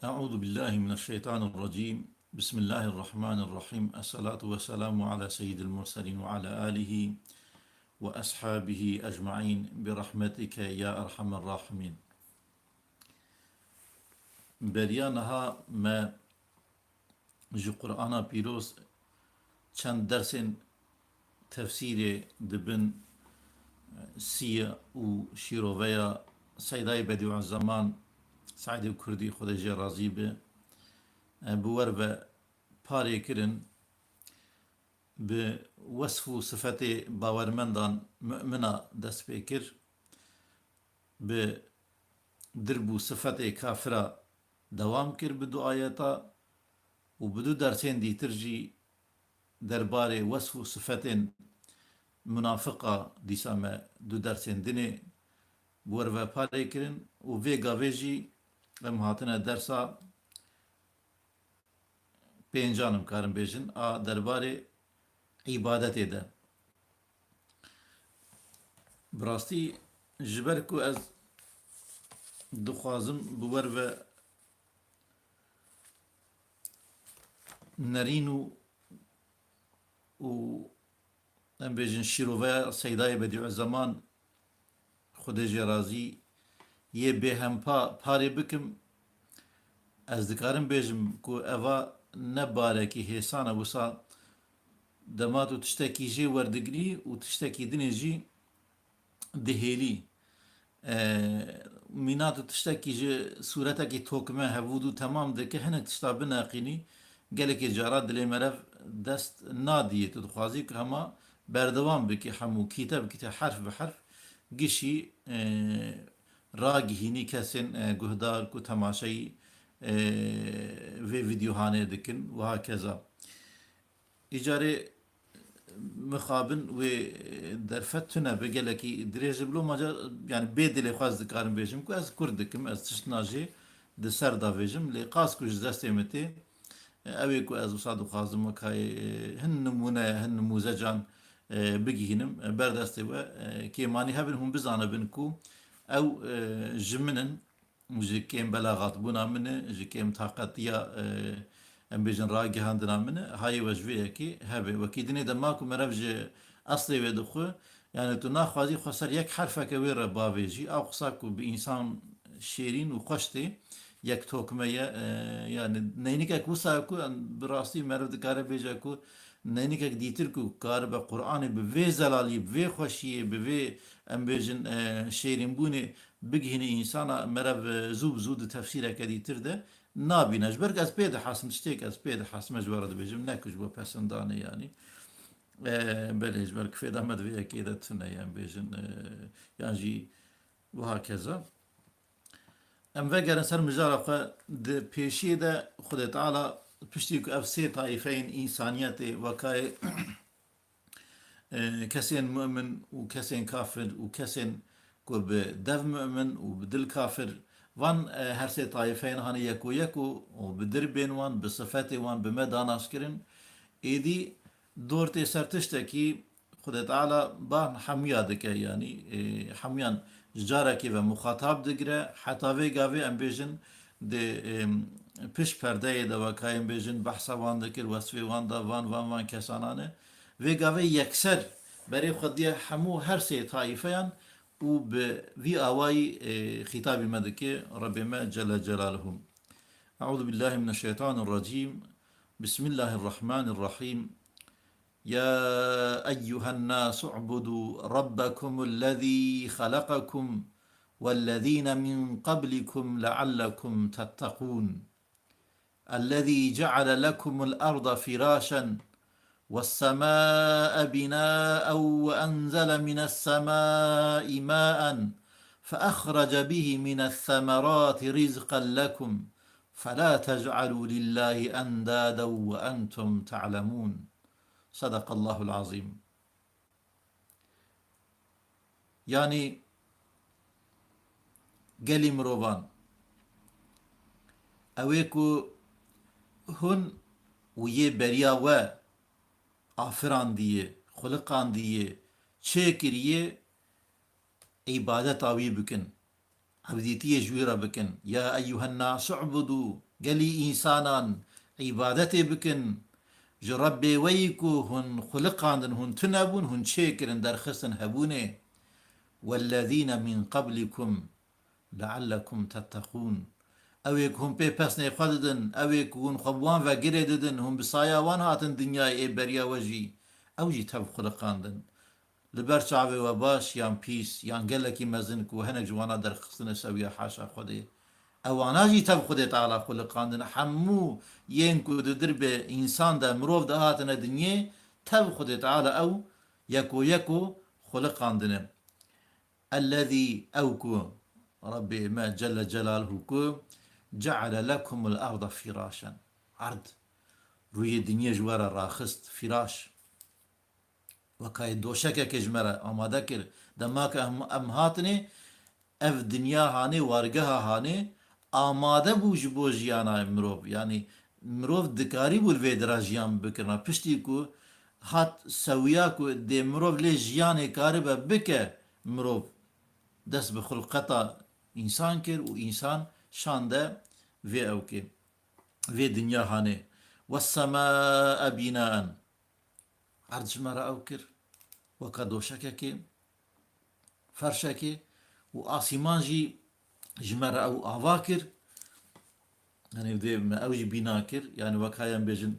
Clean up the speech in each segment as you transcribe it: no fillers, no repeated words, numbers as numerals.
Euzu billahi mineşşeytanirracim. Bismillahirrahmanirrahim. Esselatu vesselamu ala seyyidil murselin ve ala alihi ve ashabihi ecmaîn bi rahmetike ya erhamer rahimin. Beriya niha me ji Qur'ana pîroz çend dersên tefsîrê dibin siye û şîroveya Seydayê Bediüzzaman Saîdê Kurdî Xwedê jê razî be bi wer ve parê kirin bi wesf û sifetê bawermendan mümina dest pê kir, bi dirb û sifetê kafira dewam kir bi du ayeta û bi du dersên dîtir jî derbarê wesf û sifetên münafıqa dîsa me du dersên dinê bi wer ve parê kirin û vê gavê jî em hatine dersa pêncanim karin bêjin a derbarê îbadetê de. Bi rastî ji ber ku ez dixwazim bi wer ve nerîn û em bêjin şîroveya Seydayê Bediüzzaman Xwedê jê razî yê bêhempa parê bikim, ez dikarim bêjim ku eva ne barekî hêsan e, wisa dema tu tiştekî jê werdigirî û tiştekî dinê jî dihêlî. Mîna tu tiştekî ji sûretekî tokme hevûd û temam dike hinek tişta binaqînî, gelekî cara dilê me rev dest nadîye. Tu dixwazî ku hema berdewam bikî hemû kîte bikîte herf bi herf gişî ragihînî kesên guhdar ku temaşayî vê vîdyohanê dikin û hakeza. Îcarê mixabin wê derfet tune bi gelekî dirêj bilo maca yani bê dilê xwaz dikarim bêjim ku ez Kurd dikim, ez tiştina jê di ser davêjim lê qas ku ji destê me tê ew ê ku ez wisa dixwazim wekayê hin nimûne hin nimûzecan bigihînim ber destê we kêmanî hebin hûn bizanibin ku ew ji min in û ji kêm belaxatbûna min e, ji kêm taqetiya em bêjin ragihandina min e, hayê we ji vê yekê hebe. Wekî dinê de ma ku merev ji eslê wê dixwe, yani tu naxwazî xwe ser yek herfeke wê re bavêjî, ew qisa ku bi însan şêrîn û xweş tê yek tokme ye, yani neynikek wisa ku bi rastî merev dikare bêje ku neynikek dîtir ku karibe Qur'anê bi vê zelalî, bi vê xweşiyê, bi vê em bêjin şêrînbûnê bigihînî însana merev zû bi zû di tefsîreke dîtir de nabîne. Ji ber ku ez pê dihezim tiştêk ez pê dihezim ji we re dibêjim ne ku ji bo pesindanê yanî. Belê ji ber ku fêda me di vê yekê de tune em bêjin yan jî wiha keza. Em vegerin ser mijara xwe di pêşiyê de Xwedê Teala piştî ku ev sê taîfeyên însaniyetê wekayê kesên mümin û kesên kafir û kesên ku bi dev mümin û bi dil kafir van her sê taîfeyên hani yeko yeko û bi dirbên wan bi sifetê wan bi me danaşkirin êdî dor tê ser tiştekî Xwedê Teala ban hemûya dike, yani hemûyan ji carekê ve muxatab digire heta vê gavê em bêjin di piş perdeyê de wekayê em bêjin behsa wan dikir, wesfê wan da van kesanan e. Vê gavê yekser berê xwe diye hemû her sê taîfeyan û bi vî awayî xîtabî me dike Rabbê me Celle Celaluhu. Euzu billahi mineşşeytanirracim. Bismillahirrahmanirrahim. يا أيها الناس اعبدوا ربكم الذي خلقكم والذين من قبلكم لعلكم تتقون الذي جعل لكم الأرض فراشا والسماء بناء وأنزل من السماء ماء فأخرج به من الثمرات رزقا لكم فلا تجعلوا لله أندادا وأنتم تعلمون. Sadakallahul azim. Yani gelî mirovan ew ê ku hûn û yê beriya we afirandiye, xwiliqandiye, çêkiriye îbadeta wî bikin. Hevdîtiyê ji wî re bikin. Ya eyyuhen nâs u'budû. قالي إنسانان عبادتي بكن جربي ويكو هن خلقان هن تنبون هن شاكرن درخصن هبوني والذين من قبلكم لعلكم تتقون اويك هم بي بسني خددن اويك هن خبوان و گرددن هم بسايا وان هاتن دنيا اي بريا وجي او جي تب خلقاندن لبر شعبي وباش يان بيس يان قلكي مزنك وهنك جوانا درخصن سويا حاشا خدي اوانا جي تب خدي تعالى خلقاندن حمو ينكو دربه انسان دا مروف دا هاتن دنيا تب خدي تعالى او يكو يكو خلقاندن الذي أوكو ربي ما جل جلاله كو جعل لكم الأرض فراشا عرض روی دنیا جوار راخست فراش وكاي دوشكه كجمره آماده كر دماك ام هاتني اف دنیا هاني وارگها هاني آماده بوج بو جيانا مروف يعني مروف دكاري بول ويدرا جيان بكرنا پشتی کو هات سویا کو دي مروف لي جياني كاربه بكه مروف دست به خلقتا انسان کر و انسان شانده و اوکی و دنیا هانه والسماء بناء عرض جمره او کر وکا دوشکه که فرشه که و آسیمان جی جمره او آوا کر يعني ودي ما اوجي بنا كر يعني وكايا بيجن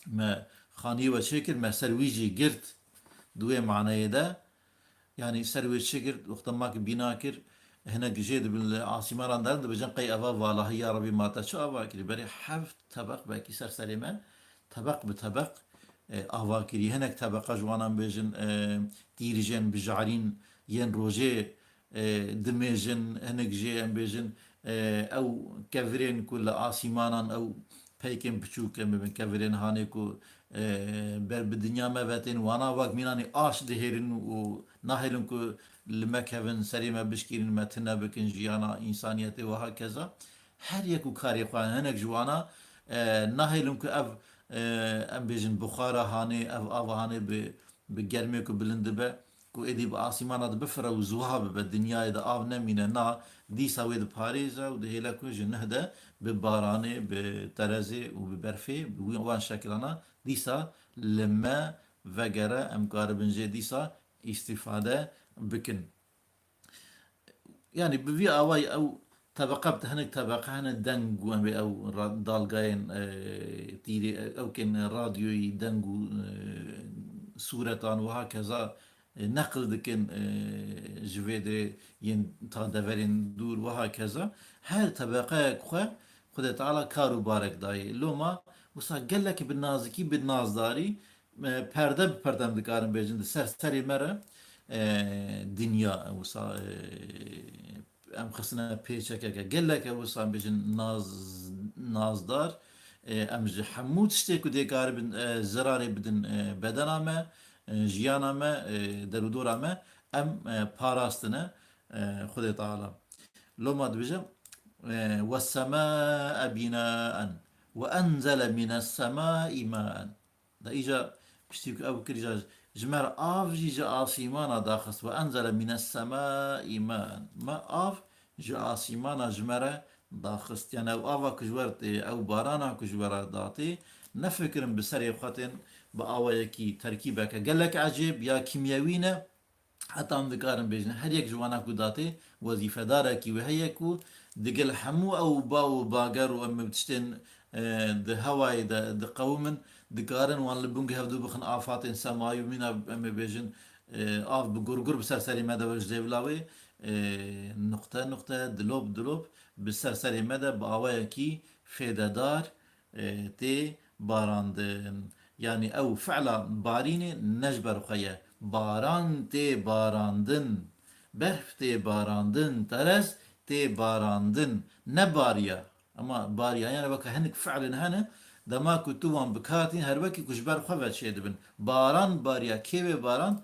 ما خاني وشكر ما سرويجي قرت دوي معناه ده يعني سروي شكر وقت ما بنا كر هنا جيد بالعاصمة راندان بجن قي أبا والله يا ربي ما تشو أبا كري بري حف طبق باكي سر سليمان طبق بطبق أبا كري هناك طبقة جوانا بجن تيرجن بجعرين ين روجي دمجن هناك جي بجن او كفرين كل عاصمانا او بيكن بچوك من كفرين هانيكو بر بالدنيا ما باتين وانا واق ميناني آش دهيرن و ناهلن كو لمكهفن سريما بشكيرن ما تنبكن جيانا إنسانيتي وهكذا هر يكو كاري خوان هنك جوانا ناهلن كو اف ام بيجن بخارا هاني اف اف هاني بگرميكو بلندبه كو ادي بآسمانا بفرا وزوها بالدنيا اذا آف نمينا نا دي ساوي باريزا ودهيلا كو جنهده بباراني بترزي وببرفي وان شكلنا ديسا لما وغيره امكار بنجي ديسا استفادة بكن يعني بفي اواي او طبقة بتهنك طبقة هنا دنجو او دالغاين تيري او كن راديو يدنجو صورتان وهكذا نقل دكن جويدري ين تادفرين دور وهكذا هر طبقة خو خدا تعالى كارو بارك داي لوما وسا قال لك بالنازكي بالنازداري پرده بپردم دکارم بیجند سر سری مره دنیا وسا ام خصنا پیچه که گل لك وسا بیجن نازدار ام حمود شتيكو ديكار بن زراري بدن بدنامه جيانامه درودورامه ام باراستنه خدا تعالى لو ما دبجم والسماء بناء وأنزل من السماء ماء دا إجا بشتيك أبو كريجا جمر آف جي آسيمانا داخس وأنزل من السماء ماء ما آف جي آسيمانا جمرة داخست يعني أو آفا كجورت أو بارانا كجورة داتي نفكرن بسري خاتن بآويكي تركيبك قال لك عجيب يا كيمياوينا حتى هم ذكارن بيجن هر يك جوانا كو داتي وظيفة داركي وهيكو دقل حمو او باو باقر وام بتشتين ده هواي ده قومن دقارن وان لبونج هفدو بخن آفات انسان مايو مينا ام بيجن آف بقرقر بسرسري مدى وجدي بلاوي نقطة نقطة دلوب دلوب بسرسري مدى بآوايكي فيدا دار تي باراندن يعني او فعلا باريني نجبر خيه باران تي باراندن برف تي باراندن ترس تي باراندن نباريا اما باريا يعني بك هنك فعلا هنا دما كتوان بكاتين هر وكي كجبر خفت شي دبن باران باريا كيف باران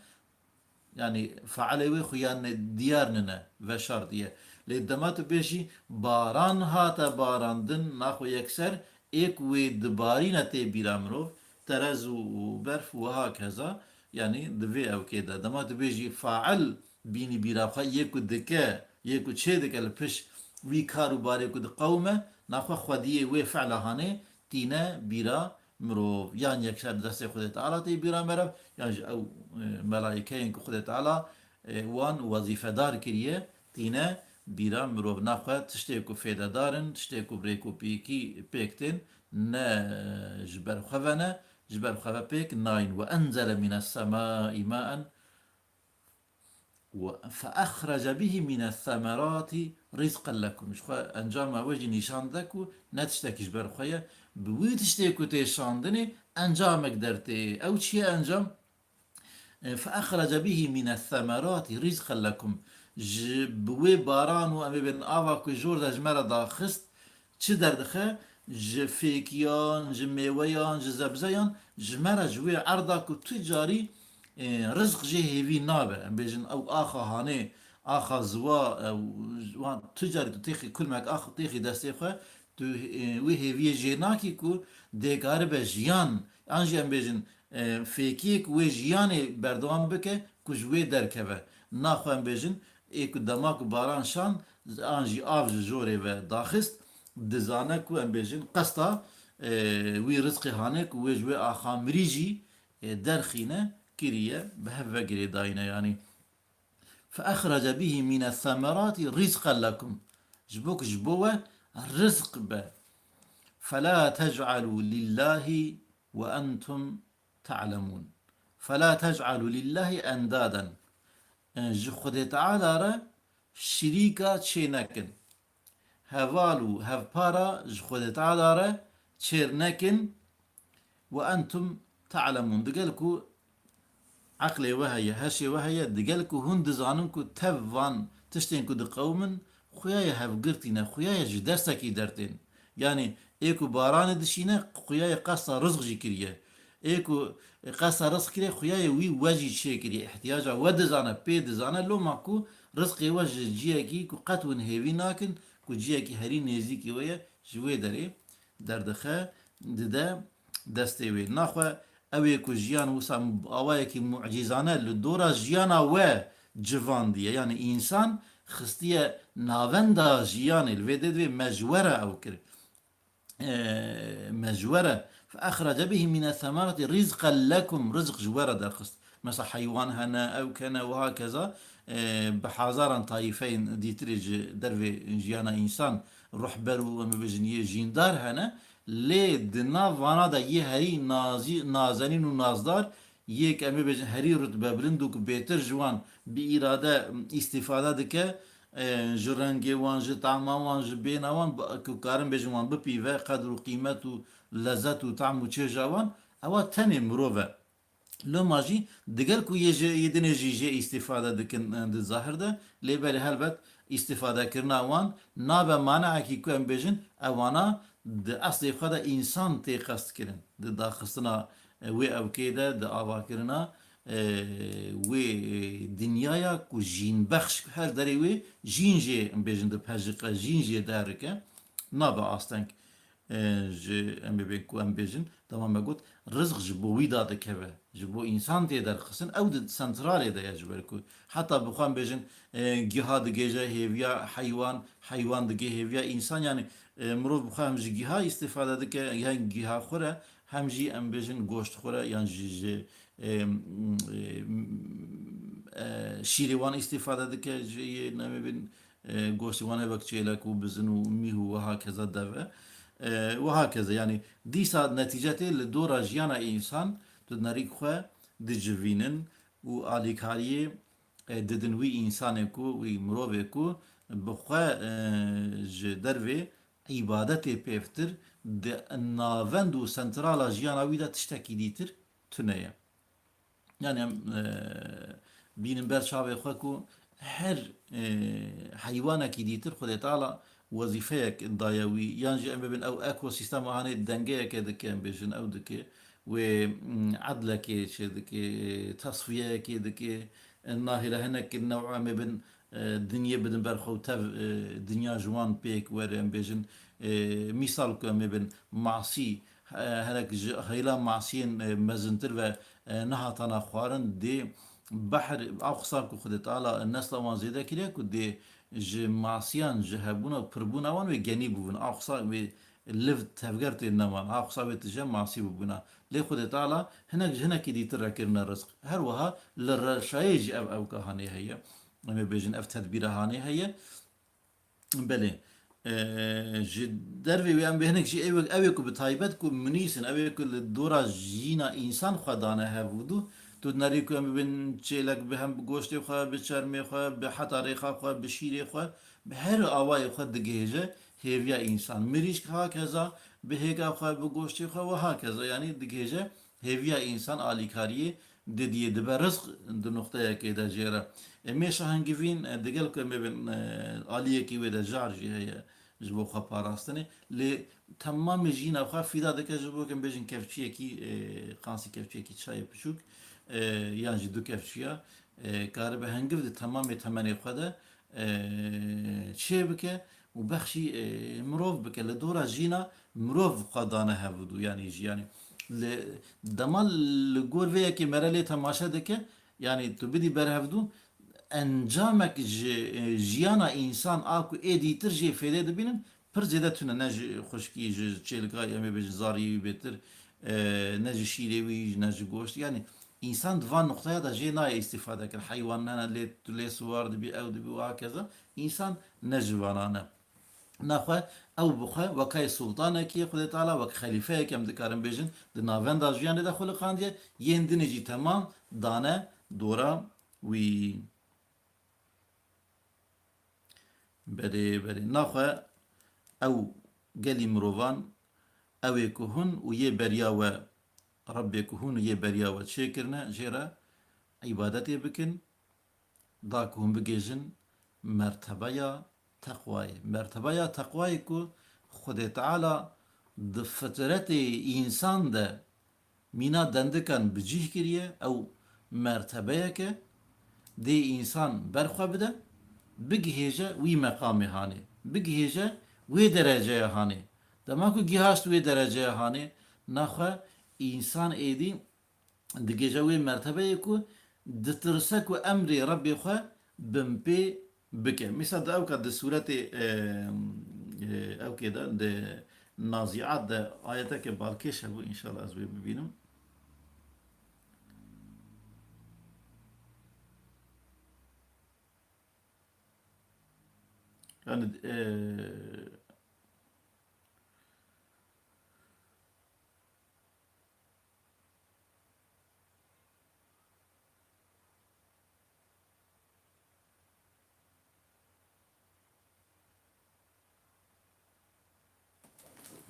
يعني فعلي خيان ديارنا وشرطية لدمات بيشي باران هاتا باراندن ناخو يكسر ايك ويد بارين تي بيرامرو ترز وبرف وهكذا يعني دفي او كده دمات بيجي فاعل بيني بيرافخا يكو دكا يكو تشي دكا لبش وی کار و بارێک و قەومە ناخوا خودیە وێ فعلەهانێ تینە بیرا مرۆڤ یان یەکسەر دەستی خودێت ئاڵاتی بیرا مەرەب یان ئەو مەلایکەیەن کە خودێت ئاڵا وان وەزیفەدار کردیە تینە بیرا مرۆڤ ناخوا تشتێک و فێدەدارن تشتێک و برێک و پیکی پێکتن نە ji ber xwe ne ji ber xwe pêk nayên ve enzele mine semâî mâen فأخرج به من الثمرات رزقا لكم شخوا انجام وجه نشان دكو نتشتكش برخويا بوي تشتكو تشاندني انجامك درتي او شي انجام فأخرج به من الثمرات رزقا لكم بوي باران و امي بن آواكو جور دا جمرة دا خست چه دردخه فيكيان ميويان زبزيان جمرة جوي عرضاكو تجاري رزق جه هیوی نابه ام بیجن او آخا هانه آخا زوا وان تجاری تو تیخی کل مک آخا تیخی دسته خواه تو وی هیوی جناکی کو دکاره به جیان انجی ام بیجن فیکی کو وی جیان بردوام بکه کو جوی درکه ناخو ام بیجن ایک دماغ باران شان انجی آف جوره و داخست دزانه کو ام بیجن قستا وی رزق هانه کو وی جوی آخا مریجی درخینه كريه بهفة كريه داينا يعني فأخرج به من الثمرات رزقا لكم جبوك جبوة الرزق به فلا تجعلوا لله وأنتم تعلمون فلا تجعلوا لله أندادا خد تعالى را شريكا تشينكن هفالو هفبارا خد تعالى را تشيرنكن وأنتم تعلمون دقالكو عقلي وهي هشي وهي دقالكو هون دزانمكو تفان تشتينكو دقومن خويايا هفقرتينا خويايا جدرسكي درتين يعني ايكو باران دشينا خويايا قصة رزق جي كريه ايكو قصة رزق كريه خويايا وي واجي شي كريه احتياجا ودزانا بي دزانا لو ماكو رزقي واجي جيكي كو قطون هيوي ناكن كو جيكي هري نيزيكي ويا جوي داري دردخه ددا دستيوي ناخوه اوه کو جیان وسا اوه کی معجزانه لدورا جیانا و جوان دیه یعنی انسان خستیه ناوندا جیان الویدد و مجوره او کر مجوره فأخرج به من الثمرات رزقا لكم رزق جوره در خست مثلا حيوان هنا او كنا وهكذا بحازارا طائفين ديتريج درفي جيانا انسان روح برو ومبجنيه جيندار هنا لی دنا وانا دا یه هری نازنین و نازدار یک امی بجن هری رتبه بلند و بهتر جوان بی اراده استفاده دکه جرنگی وان ج طعم وان ج بین وان که کارم بجن وان بپی و قدر و قیمت و لذت و طعم و چه جوان اوا تنی مروه لو ماجی دگل کو یه دنه جیجه استفاده دکن د ظاهر ده لی بله هلبت استفاده کرنا وان نابه مانع کی کو ام بجن اوانا د اصلی خدا انسان تی قصد کرن د داخستنا وی اوکیده د آوا کرنا وی دنیایا کو جین بخش هر داری وی جینجی بیجن د پجقه جینجی درکه نابا آستنگ جی ام ببین کو ام بیجن تمام گوت رزق جبوی داده که جبو انسان تی در خسن او د سنترالی ده یجبر کو حتی بخوام بیجن گیها دگیجه هیویا حیوان دگی هیویا انسان یعنی مروف بخوام جی گیها استفاده دکه یعنی گیها خوره هم جی ام بیجن گوشت خوره یعنی جی شیروان استفاده دکه جی نمیبین گوشتوانه بکچیله کو بزن و میهو و هكذا دوه وهكذا يعني ديسا نتيجته لدورا جيانا انسان تدناريك خو دجوينن و اليكاريه ددن وي انسانكو وي مروبكو بخوا دروي عبادتي بيفتر د نافندو سنترالا جيانا ويدا تشتكي ديتر تنيا يعني بين برشاوي خوكو هر حيوانك ديتر خدي تعالى وظيفيك ضايوي يانجي ام بين او اكو سيستم هاني دنگه كده كان بيجن او دكي وعدلك شدك تصفيه كده الناهله هناك النوع ما بين الدنيا بدن برخو تف دنيا جوان بيك ورم بيجن مثال كم بين معصي هناك خيلا معصين مزنتر و نهاتنا خوارن دي بحر اقصار كو خدت على الناس لما زيدا كده كو دي ji masiyan ji hebûna pirbûna wan wê genî bûbûn a xisa wê liv tevger tê neman a xisa wê tije masî bûbûna lê Xwedê Teala hinek ji hinekî dîtir rekirine rizq her wiha li reşayê jî ev ewka hanê heye em ê bêjin ev tedbîra hanê heye belê ji dervê wê em bê hinek jî ew ê ku bi taybet ku minîsin ew ê ku li dora jîna însan xwe dane hevûdû tu nerî ku em bibin çêlek bi hem bi goştê xwe bi çermê xwe bi heta rêxa xwe bi şîrê xwe bi her awayê xwe digihêje hêviya însan mirîşk hakeza bi hêka xwe bi goştê xwe ve hakeza yanî digihêje hêviya însan alîkariyê dediye dibe rizq di noktayekê de jê re mêşa hengivîn digel ku em bibin aliyekî wê de jar jî heye ji bo xwe parastinê lê temamê jîna xwe fîda dike ji bo em bêjin kevçiyekî qansî kevçiyekî çayê piçûk yan jî du kevçiya karibe hengiv di temamê temenê xwe de çê bike û bexşî mirov bike li dora jîna mirov xwe dane hevûdû yanî jî yanî li dema li gor vê yekê merelê temaşe dike yanî tu bidî berhevdû encamek ji jiyana însan a ku ê dîtir jê fêdê dibînin pir zêde tune ne ji xuşkî ji çêlikayê em ê bêjin zarî wî bêtir ne ji şîrê wî ne ji goşt yanî însan di van noktaya da jê nayê îstîfade kir heywan hene lê tu lê siwar dibî ew dibî û hakeza însan ne ji vanan e naxwe ew bixwe wekay sultanekî Xwedê Teala wek xelîfeyek em dikarin bêjin di navenda jiyanê de xwe li xandiye yên dinê jî temam dane dora wî berê naxwe ew gelî mirovan ew ê ku hûn û yê beriya we Rabbê ku hûn û yê beriya we çêkirine jê re îbadetê bikin da ku hûn bigêjin mertebeya teqwayê mertebeya teqwayê ku Xwedê Teala di fitretê însan de mîna dendikan bi cih kiriye ew mertebeyeke dê însan berxwe bide bigihêje wî meqamê hanê bigihêje wê dereceye hanê dema ku gihaşt wê dereceye hanê naxwe însan êdî digêje wê mertebeyê ku ditirse ku emrê Rebbê xwe bin pê bike mîsal di ewka di sûretê ewkê de di Naziat de ayeteke balkêş hebû înşallah ez wê bibînim yani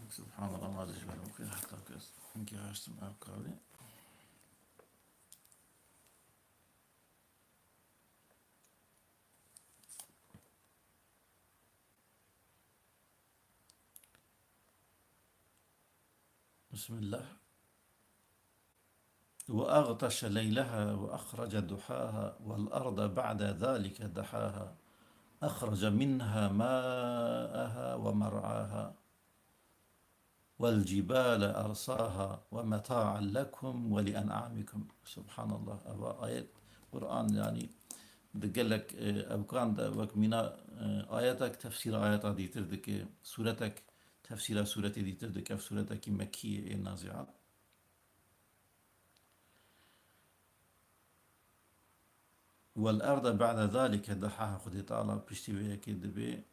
Subhanallah ma dejberim xêr heta kes gihaştim ev kavê Bismillah وأغطش ليلها وأخرج ضحاها والأرض بعد ذلك دحاها أخرج منها ماءها ومرعاها والجبال أرساها ومتاعا لكم ولأنعامكم سبحان الله أبا آيات قرآن يعني دقلك أو كان وك منا آياتك تفسير آيات دي تردك سورتك تفسير سورة دي تردك في سورتك مكية النازعات والأرض بعد ذلك دحاها خدي تعالى بشتي بيكي دبي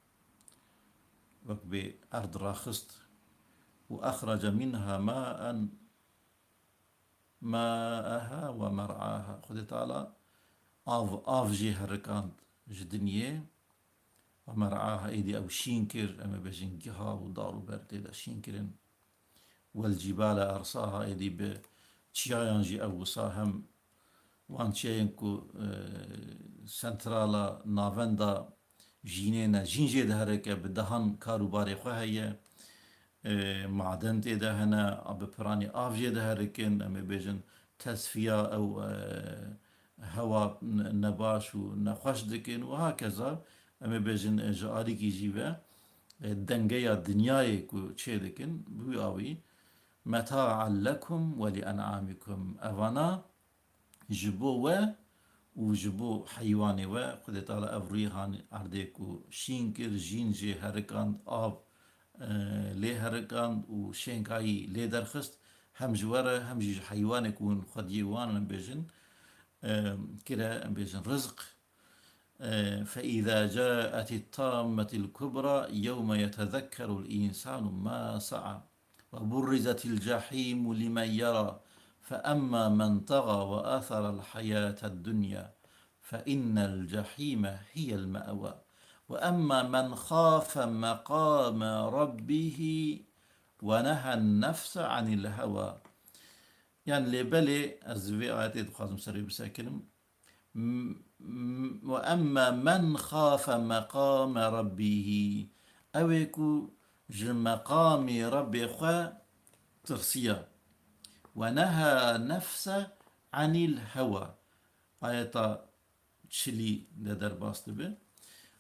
وك بأرض راخست وأخرج منها ماءها ومرعاها خدي تعالى آف جي هركاند جدنيه ومرعاها ايدي او شينكر اما بجن جها ودار وبرد دا شينكرن والجبال ارساها ايدي بتشيايان جي او وساهم وان تشيين كو سنترالا نافندا جينينا جينجي ده هركه بدهان كاروباري خو هي معدن تيدا هنا ببراني افجي ده هركن اما بجن تصفيه او هوا نباش و نخوش دکن و هكذا اما بجن جاری کی جیوه دنگه یا دنیای کو چه دکن بو آوی متاعا لکم و لانعامکم اوانا جبو و وجبو حيواني و خد تعالى افروي هان ارديكو شينكر جينجي هركان اب لي هركان وشينكاي لي درخست هم جواره هم جي حيوان يكون خد يوان بيجن كده بيجن رزق فإذا جاءت الطامة الكبرى يوم يتذكر الإنسان ما سعى وبرزت الجحيم لمن يرى فأما من طغى وآثر الحياة الدنيا فإن الجحيم هي المأوى وأما من خاف مقام ربه ونهى النفس عن الهوى يعني لبلي أزوي آياتي دخازم سري بساكنم وأما من خاف مقام ربه أويكو مقام ربي خوا ترسيا ونهى نفسه عن الهوى آياتا تشلي لدر باست به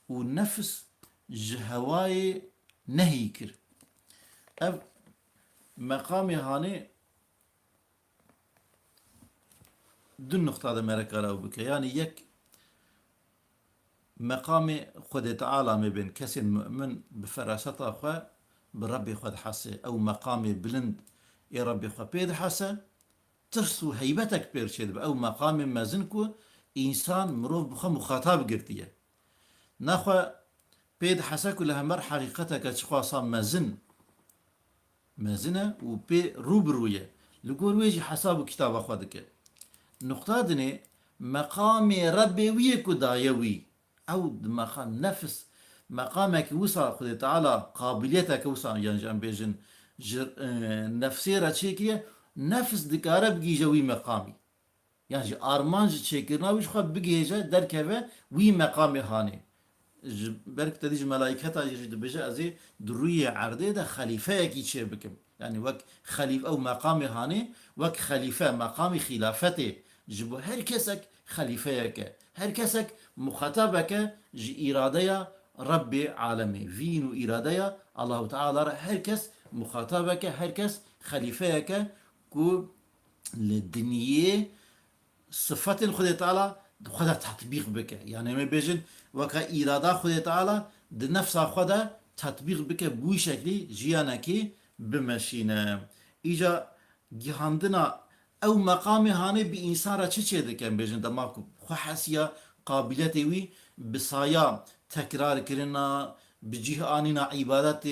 ونفس جهواي نهي كر أب مقام هاني دو نقطة هذا مركا لو بك يعني يك مقام خد تعالى مبين كسر مؤمن بفراسة أخوة بربي خد حسه أو مقام بلند يا ربي خد بيد حسه ترسو هيبتك بيرشد أو مقام مازنكو إنسان مروف بخا مخاطب قرتيه ناخو بيد حسه كلها مر حقيقتك تشخواصا مازنة وبي روبروية لقول ويجي حساب كتاب أخواتك نقطة دني مقام ربي ويكو دايوي أو مقام نفس مقامك وصل خد تعالى قابليتك وصل يعني جنب بيجن نفسي راتشيكية نفس دكارة بقي جوي مقامي يعني أرمانج تشيكرنا ويش خد بقي جا دركبه وي مقامي هاني برك تديج ملائكة يجد بجا أزي دروية عرضي ده خليفة كي تشي بكم يعني وك خليفة أو مقامي هاني وك خليفة مقامي خلافته جبو هر كسك خليفيك هر كسك مخاطبك جي إرادية ربي عالمي فينو إرادية الله تعالى هر كس مخاطبك هر كس خليفيك كو للدنيا صفات خدا تعالى خدا تطبيق بك يعني ما بيجن وكا إرادة خدا تعالى نفس خدا تطبيق بك بوي شكلي جيانكي بمشينا إجا جهاندنا او مقام هاني بإنسان را چه دكن بيجن دماغ خو حسيا قابليتي وي بصايا تكرار كرنا بجيه آننا عبادات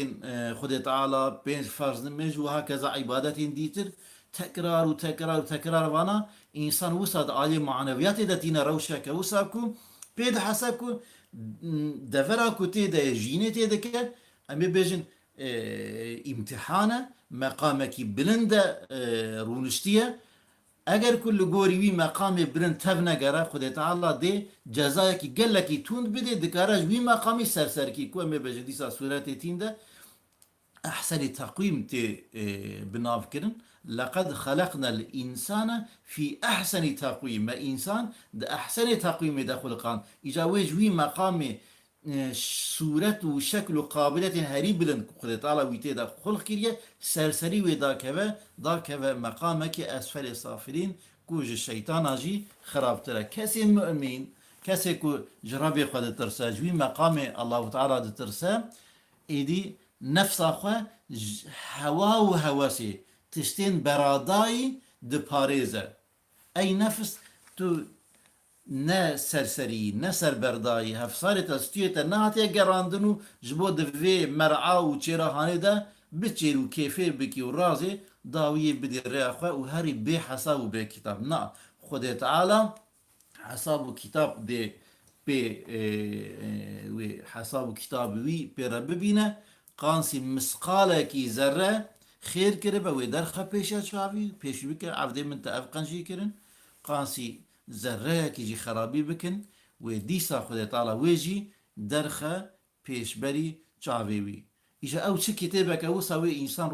خد تعالى بين فرض نمج وهكذا عبادات ديتر تكرار وتكرار وتكرار وانا إنسان وصل عالي معنويات دتينا روشك وصاكو بيد حساكو دفراكو تيدا جيني تيدا كه أمي بيجن امتحانه مقامك بلند رونشتيه اگر كل گوری وی مقام برن تب نگره خدا تعالی ده جزای کی گله کی توند بده دکارج وی مقامی سرسر کی کو می بجدی سا صورت تین ده احسن تقويم تي بناف كرن لقد خلقنا الانسان في احسن تقويم ما انسان ده احسن تقويم ده خلقان اجا وجوي مقام صورت و شكل و قابلية هري بلند خد تعالى ويتي دا خلق كريه سرسري ودا كوا مقامك اسفل السافلين كوج الشيطان اجي خراب ترى كسي مؤمن كسي كو جرابي خد ترسا جوي مقام الله تعالى ترسا ايدي نفس اخوه هوا و هواسي تشتين براداي دي باريزه اي نفس تو نه سرسری نه سربردایی هفسارت استیت نه هاتی گراندنو جبو دوی مرعا و چراهانه ده بچیر و کیفه بکی و رازه داویه بدی ریاخوه و هری به حساب و به کتاب نه خود تعالی حساب و کتاب ده به حساب و کتاب وی پر ببینه قانسی مسقاله کی ذره خیر کرده به وی درخه پیشه چاوی پیش بکر عفده من تافقنجی کرن قانسی ذره کی جی خرابی بکن و دیسا خود تعالی ویجی درخه پیشبری چاویوی ایجا او چه کتابه که وساوی انسان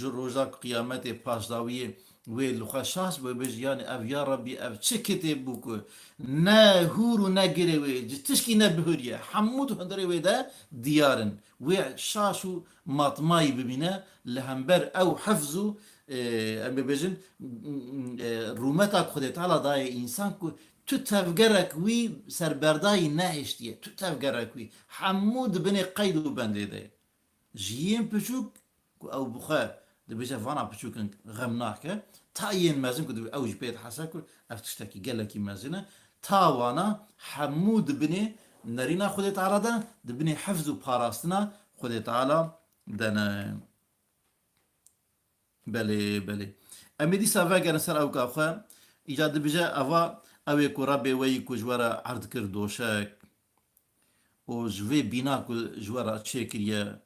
روزا قیامت پاش داویه وی لخشاش و بجیان او یا ربی او چه کتاب بکو نه هورو نه گره وی تشکی نه بهوریه حمود هندره وی ده دیارن وی شاشو مطمای ببینه لهمبر او حفظو ام ببجن رومتا خود تعالی دای انسان کو تو تفگرک وی سربردای نهشتیه تو تفگرک وی حمود بنی قید و بنده ده جیین پچوک او بخوا دبیجه وانا پچوکن غم ناکه تا ین مزن کد اوج بيت حسن کد افتشتکی گلکی مزنه تا وانا حمود بني نرينا خود تعالى ده دبني حفظ و پاراستنا خود تعالى دنا بله امی دی سافا گرن سر او کافه ایجاد بجه اوا اوی کو ربی وی کو جوارا عرض کرد دوشک و جوی بینا کو جوارا چه کریه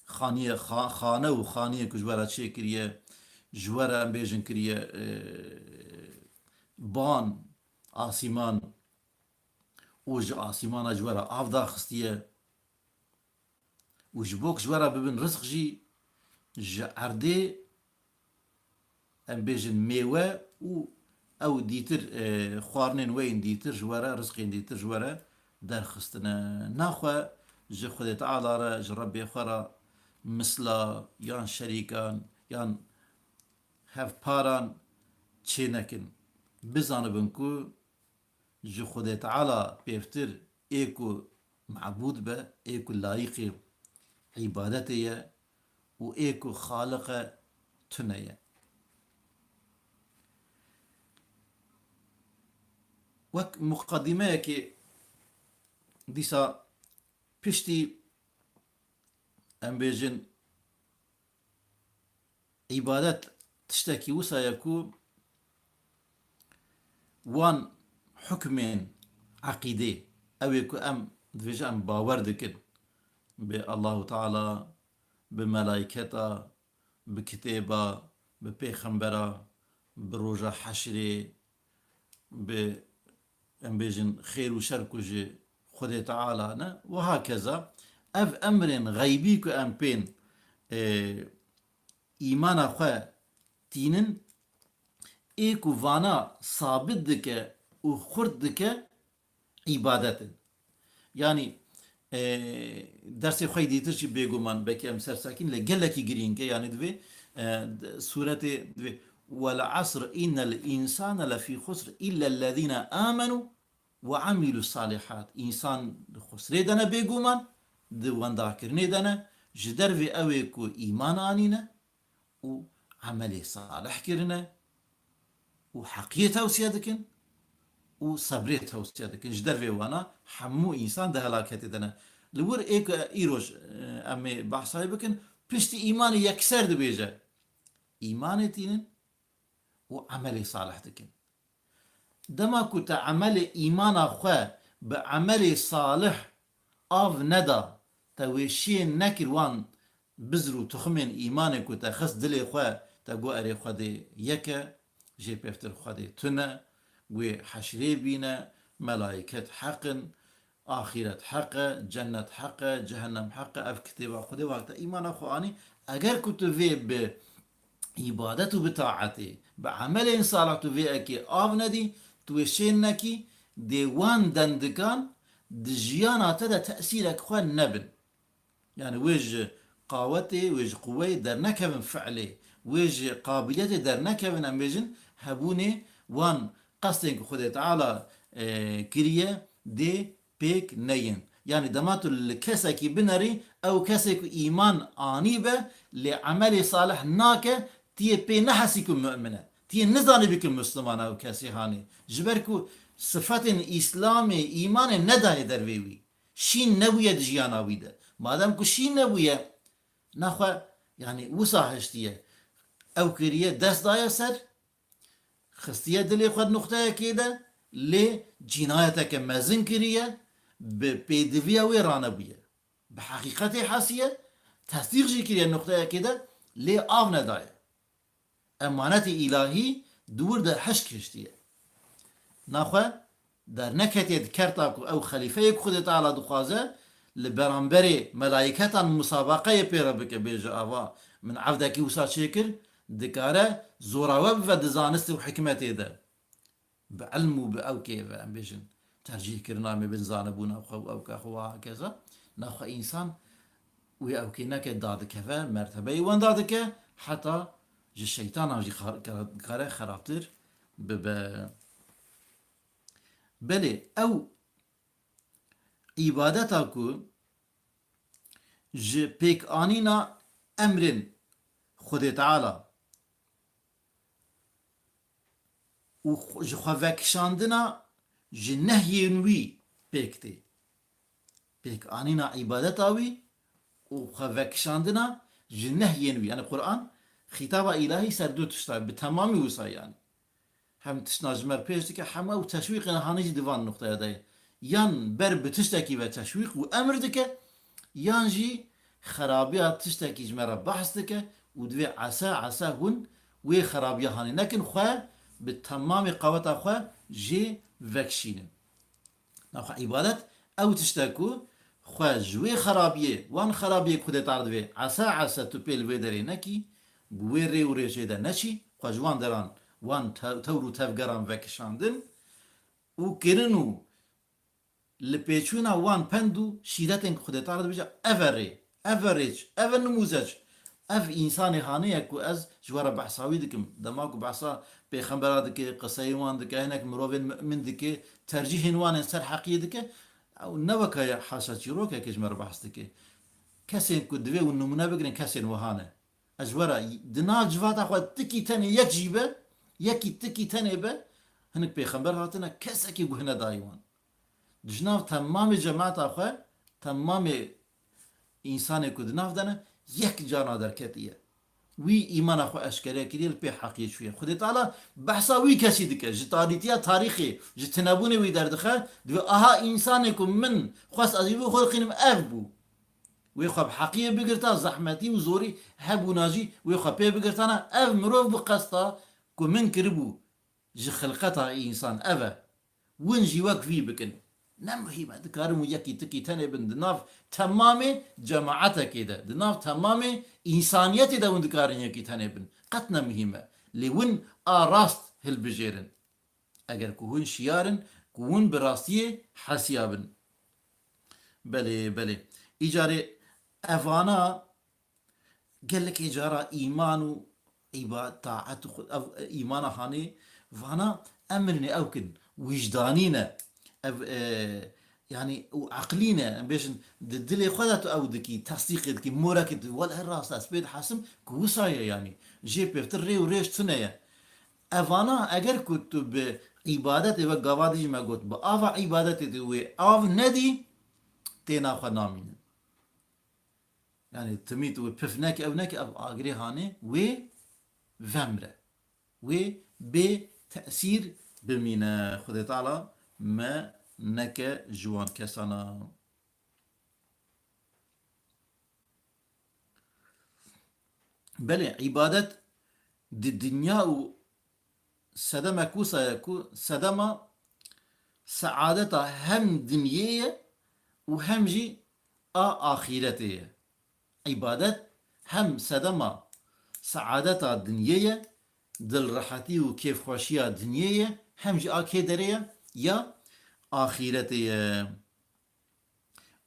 خانه و خانیه کو جوارا چه کریه جوارا ام بیجن کریه بان آسیمان و ج آسیمان جوارا آفدا خستیه و جبوک جوارا ببین رزق جی ج عرده ام بیجن میوه و او دیتر خوارنین وین دیتر جوارا رزقین دیتر جوارا در خستنا ناخوا ج خود تعالی را ج ربی خورا مثلا یان شریکان یان هف پاران چه نکن بزانبن کو ج خود تعالی پیفتر ایکو معبود به ایکو لایق عبادتیه و ایکو خالق تنیه وك مقدمه كي ديسا بشتي ام بيجن عبادات تشتكي وسا يكو وان حكمين عقيدة او يكو ام دفجا ام باور دكن بالله تعالى بملائكته بكتابه ببيخمبره بروجا حشري ب ام بيجن خير وشر كوجي خدي تعالى نه وهكذا اف امر غيبي كو ام بين ايمان اخوا تينن ايكو فانا ثابت دك و خرد دك عبادت يعني درس خوي ديتر شي بيگومان بكي ام سرساكين لگلكي گرينكه يعني دوي سورة دوي والعصر إن الإنسان لفي خسر إلا الذين آمنوا وعملوا الصالحات إنسان خسر دنا بيگومان دوان داكرني دنا جدر في أويكو إيمان آنينا وعمل صالح كرنا وحقية توسيادكن وصبرية توسيادكن جدر في وانا حمو إنسان ده هلاكتي دنا لور إيك إيروش أمي بحثاي بكن بشتي إيمان يكسر دبيجا إيمانتين وعمل صالح دكن دما كنت عمل إيمان أخوة بعمل صالح أف ندا توشين نكر وان بزرو تخمن إيمان كنت خص دلي أخوة تقو أري خدي يكا جي بيفتر خدي تنا وحشري بينا ملائكة حقن آخرة حق جنة حق جهنم حق أف كتابة خدي وقت إيمان أخواني أجر كنت في عبادت و بطاعته بعمل صالح تو في اكي آف ندي توشين نكي دي وان دندكان دي جيانات دا تأثيرك خوان نبن يعني ويج قاوتي ويج قوي در نكبن فعلي ويج قابليتي در نكبن امبيجن هبوني وان قصدين خود تعالى كريه دي بيك نين يعني دماتو الكسكي بنري او كسك ايمان آنيبه لعمل صالح ناكه تيه بي نحسيكم مؤمنة تيه نزاني بكم مسلمان او كاسي هاني جبركو صفات اسلام ايمان نداي درويوي شين نبوية دجيانا ويدا مادام كو شين نبوية نخوا يعني وصاحشتيه او كريه دست دايا سر خستيه دلي خود نقطة كده لي جنايتك مازن كريه ببيدفيا ويرانا بيه بحقيقة حاسية تصديق جي كريه النقطة كده لي آف ندايا امانت الهی دور در حشک کشتیه ناخوا در نکتید کرتاکو او خلیفه خود تعالی دخوازه لبرانبری ملائکتان مسابقه پیرا بکه بیجا آوا من عبدکی وسا شکر دکاره زوراوه و دزانست و حکمتی ده بعلم و او کیفه ام بیجن ترجیح کرنامي بن زانبون او كاخوا كذا ناخوا انسان وي او كينك داد كفا مرتبه وان دادك حتى جي الشيطان او جي خرابتر بب بله او عبادتا کو ج پیک آنینا امرن خود تعالی و ج خوکشاندنا ج نهین وی پیکتی پیک آنینا عبادتا وی و خوکشاندنا ج نهین وی یعنی قرآن خطاب الهی سر دو تشتا به تمامی وسا yani hem tişnajmer peşti ki hem o teşvik hanıcı divan noktaya dayı yan ber bitişteki ve teşvik ve emrdike yan jî xarabiyat tiştekî ji me re behs dike û divê esa hûn wê xerabiya hanê nekin xwe bi temamê qeweta xwe jê vekişînin. Navxa îbadet ew tiştek ku xwe ji wê xerabiyê wan xerabiyê ku dê tar divê esa tu pê li vê derê nekî bi wê rê û rêjê de neçî xwe ji wan deran wan tewr û tevgeran vekişandin û kirin û li pêçûna wan pend û şîretên ku dê tar dibêje ev e rê average ev numuzaj ev insanê haneye ku ez ji were behsa wî dikim dema ku behsa pêxembera dike qiseyê wan dike hinek mirovên mümin dike tercîhên wan ên ser heqiyê dike ew ne weke haşa çîrokekê ji me re behs dike kesên ku divê û numune bigirin kesên wiha ne ez ji were di nav civata xwe tikî tenê yek jî be yekî tikî tenê be hinek pêxember hatine kesekî guhine dayî wan di ji nav temamê cemaeta xwe temamê insanê ku di nav de ne yek cana derketiye wî îmana xwe eşkere kiriye li pê heqiyê çûye Xwedê Teala behsa wî kesî dike ji tarîtiya tarîxê ji tinebûnê wî derdixe divê aha însanê ku min xwest ez ê xwe dixînim ev bû wê xwe bi heqiyê bigirta zehmetî û zorî hebûna jî wê xwe pê bigirtana ev mirov bi qesta ku min kiribû ji xilqeta însan ev e win jî wek vî bikin ne mühim e dikarim û yekî tikî tenê bin di nav temamê cemaatekê de di nav temamê însaniyetê de hûn dikarin yekî tenê bin qet ne mühim e lê hûn a rast hilbijêrin eger ku hûn şiyarin ku hûn bi rastiyê hesiya bin belê îcarê evana gelek îcara îman û taat û îmana hanê vana emrinê ew kin wîcdanî ne ev yani û eqlî ne em bêjin di dilê xwe de tu ew dikî tesdîqê dikî morekê tu wel her rast ez pê dihesim ku wisa ye yani jê pêvtir rê û rêj tune ye evana eger ku tu bi îbadetê ve gavadî jî me got bi ava îbadetê de wê av nedî têna xwe namînin yani timî tu pif nekî ew nekî ev agirê hanê wê vemre wê bê tesîr bimîne Xwedê Teala me neke ji wan kesana belê îbadet di dinya û sedema kûsaya ku sedema seadeta hem dinyê ye û hem jî a axîretê ye îbadet hem sedema seadeta dinyê ye dilrehetî û kêfxweşiya dinyê ye hem jî a kêderê ye ya axîretê ye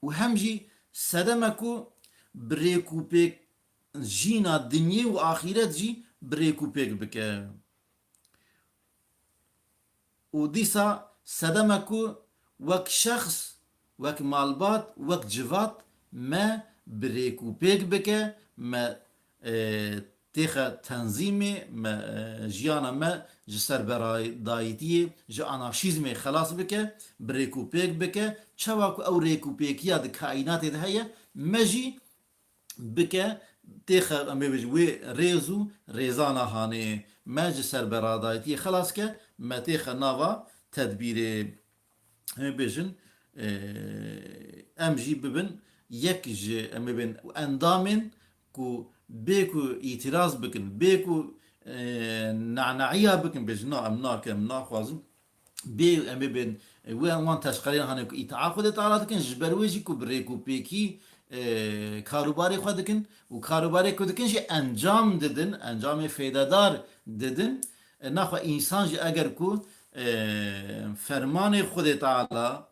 û hem jî sedeme ku bi rêkûpêk jîna dinyê û axîret jî bi rêkûpêk bike û dîsa sedeme ku wek şexs wek malbat wek civat me bi rêkûpêk bike me têxe tenzîmê me jiyana me ji serberadayîtiyê ji anarşîzmê xelas bike bi rêkûpêk bike çawa ku ew rêkûpêkiya di kaînatê de heye me jî bike têxe em ê bêjin wê rêz û rêzana hanê me ji serberadayîtiyê xelas ke me têxe nava tedbîrê em ê bêjin em jî bibin yek ji em ê bên endamên ku bê ku îtiraz bikin bê ku ne'ne'iya bikin bêjin na em nakim em naxwazim bê em ê bên wan teşqeriyên hene ku îtia Xwedê Teala dikin ji ber wê jî ku bi rêkûpêkî karûbarê xwe dikin û karûbarê ku dikin jî encam didin encamê fêdedar didin naxwe însan jî eger ku fermanê Xwedê Teala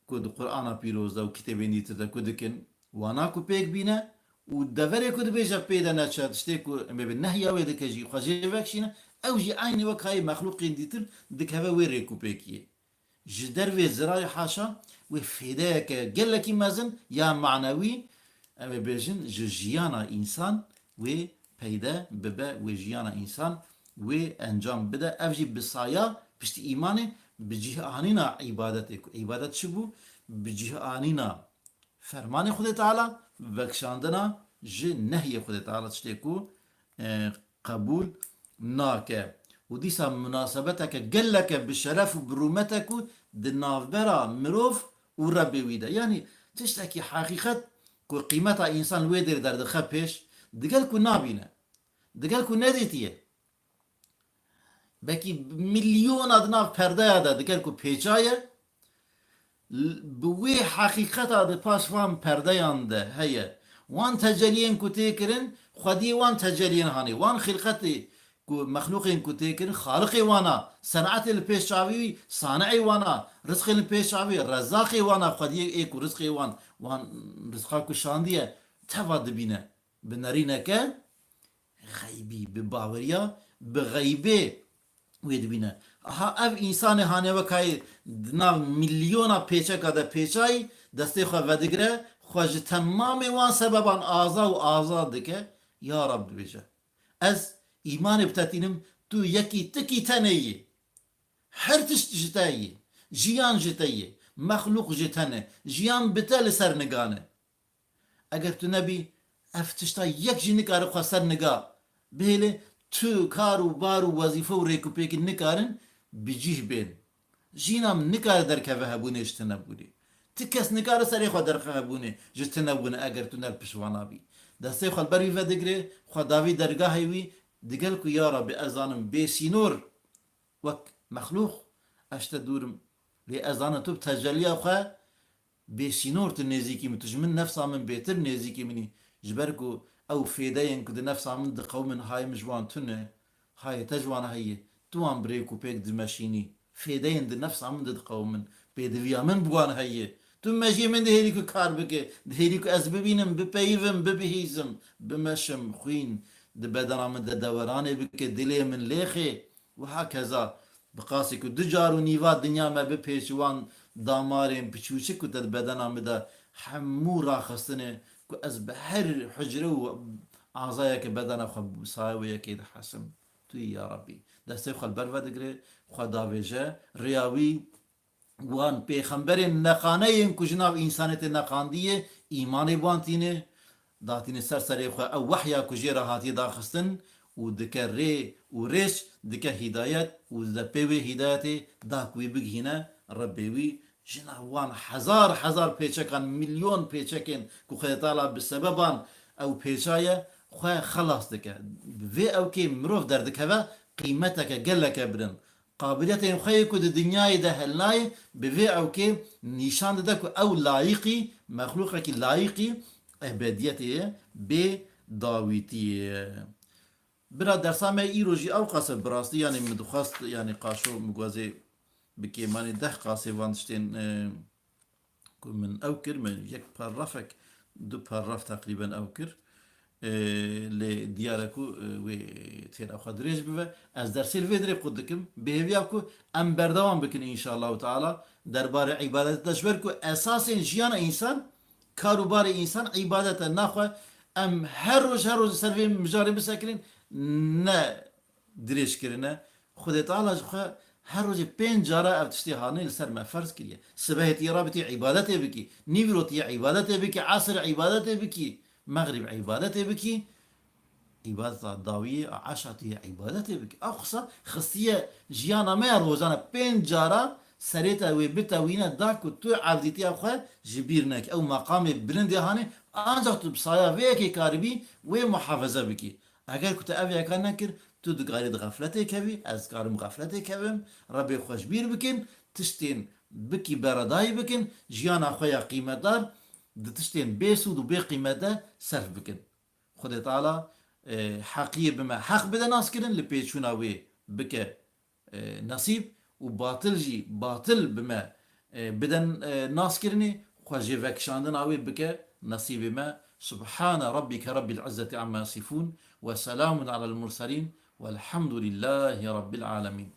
ku di Qur'ana pîroz de û kitêbên dîtir de ku dikin wana ku pêk bîne û deverê ku dibêje pê de neçe tiştê ku em ê nehya wê dike jî xwe jê vekişîne ew jî aynı wekayê mexluqên dîtir dikeve wê rêkûpêkiyê. Ji dervê zirayê haşa wê fêdeyeke gelekî mezin ya manewî ew ê bêjin ji jiyana însan wê peyde bibe wê jiyana însan wê encam bide ev jî bi saya piştî îmanê bi cîhanîna îbadetê ku îbadet çi bû bi cîhanîna fermanê Xwedê Teala vekşandina ji nehyê Xwedê Teala tiştê ku qebûl nake û dîsa münasebeteke geleke bi şeref û bi rûmete ku di navbera mirov û Rebê wî de yanî tiştekî heqîqet ku qîmeta însan wê derê derdixe pêş digel ku nabîne digel ku nedîtiye belkî milyona di nav perdeya de digel ku pêçaye bi wê heqîqeta di paş van perdeyan de heye wan teceliyên ku tê kirin xwediyê wan teceliyên hanê wan xilqetê ku mexluqên ku tê kirin xaliqê wana senetê li pêş çavî wî saneê wana rizqê li pêş çavî rezaqê wana xwediyê ê ku rizqê wan rizqa ku şandiye teva dibîne bi nerîneke xeybî bi baweriya bi xeybê wê dibîne aha ev însanê hane wekayê di nav milyona pêçeka de pêçayî destê xwe vedigire xwe ji temamê wan sebeban aza û azad dike ya Rab dibêje ez îmanê bitetînim tu yekî tikî tenê yî her tişt ji te yî jiyan ji te yî mexluq ji te ne jiyan bi te li ser nigane eger tu nebî ev tişta yek jî nikare xwe ser niga bêlê tu kar û bar û wezîfe û rêkûpêkî nikarin bi cih bên jîna min nikare derkeve hebûnê ji tinebûnê ti kes nikare serê xwe derxe hebûnê ji tinebûnê eger tu ner piştvan bî destê xwe li ber wî vedigire xwe davî dergahê wî digel ku ya Rabbi ez zanim bêsînor wek mexluq ez te dûrim lê ez zanim tu bi tecelliya xwe bêsînor tu nêzîkî min tu ji min nefsa min bêtir nêzîkî minî ji ber ku ew fêdeyên ku di nefsa min diqewmin hayê min ji wan tune hayê te ji wan heye tu wan bi rêkûpêk dimeşînî fêdeyên di nefsa min diqewmin pêdiviya min bi wan heye tu mejiyê min dihêlî ku kar bike dihêlî ku ez bibînim bipeyivim bibihîzim bimeşim xwîn di bedena min de deweranê bike dilê min lêxê wiha keza bi qasî ku du car û nîva dinya me bipêçî wan damarên piçûçik ku te di bedena min de hemû raxistinê ku ez bi her hicre û azayeke bedena xwe saye wê yekê dihesim tu yî ya Rabbî destê xwe li ber vedigire xwe davêje rêya wî wan pêxemberên neqaneyên ku ji nav însaniyetê neqandiye îmanê wan tîne datîne ser serê xwe ew wehya ku jê re hatiye daxistin û dike rê û rêş dike hîdayet û li pê wê hîdayetê da ku wî bigihîne Rebê wî ji nav wan hezar hezar pêçekan milyon pêçekên ku Xwedê Teala bi sebeban ew pêçaye xwe xelas dike vê ewkê mirov derdikeve qîmeteke geleke birin qabiliyetên xwe ku di dinyayê de helnayê bi vê ewkê nîşan dide ku ew layîqî mexluqekî layîqî ebediyetê ye bê dawîtiyê bira dersa me îro jî ew qase bi rastî yanî min dixwast yanî qaşo migwazê bikê manî deh qasê van tiştên ku min ew kir min yek parrafek du parraf teqrîben ew kir lê diyare ku wê têra xwe dirêj bibe ez dersê li vê dirê xwe dikim bêhêviya ku em berdewam bikin înşallahu teala derbarê îbadetê de ji ber ku esasên jiyana însan kar û barê însan îbadet e naxwe em her roj ser vê mijarê bisekirin ne dirêjkirine Xwedê Teala ji xwe her rojê pênc cara ev tiştê hanê li ser me ferz kiriye sibehê rabitî îbadetê bikî nîvîrotî îbadetê bikî esrê îbadetê bikî مغرب عبادتي بكي عبادة داوية عشاتي عبادتي بكي أو خصا خصية جيانا ما روزانا بين جارا سريتا وبتا وينا داكو تو عبدتي أخوة جبيرنك أو مقام بلندي هاني أنجح بصايا ويكي كاربي ومحافظة بكي أجر كنت أبي أكان نكر تو دقاري غفلتي كبي أذكارم غفلتي كبم ربي خوش بير بكين تشتين بكي برداي بكين جيانا أخويا قيمة دار دتشتين بيسود وبقيمته صرف بكن خدای تعالی حقیه بما حق بده ناس کرن لپیچونا وی بکه نصیب و باطل جی باطل بما بدن ناس کرنی خواجه وکشاندن آوی بکه نصیب ما سبحان ربك رب العزة عما يصفون وسلام على المرسلين والحمد لله رب العالمين.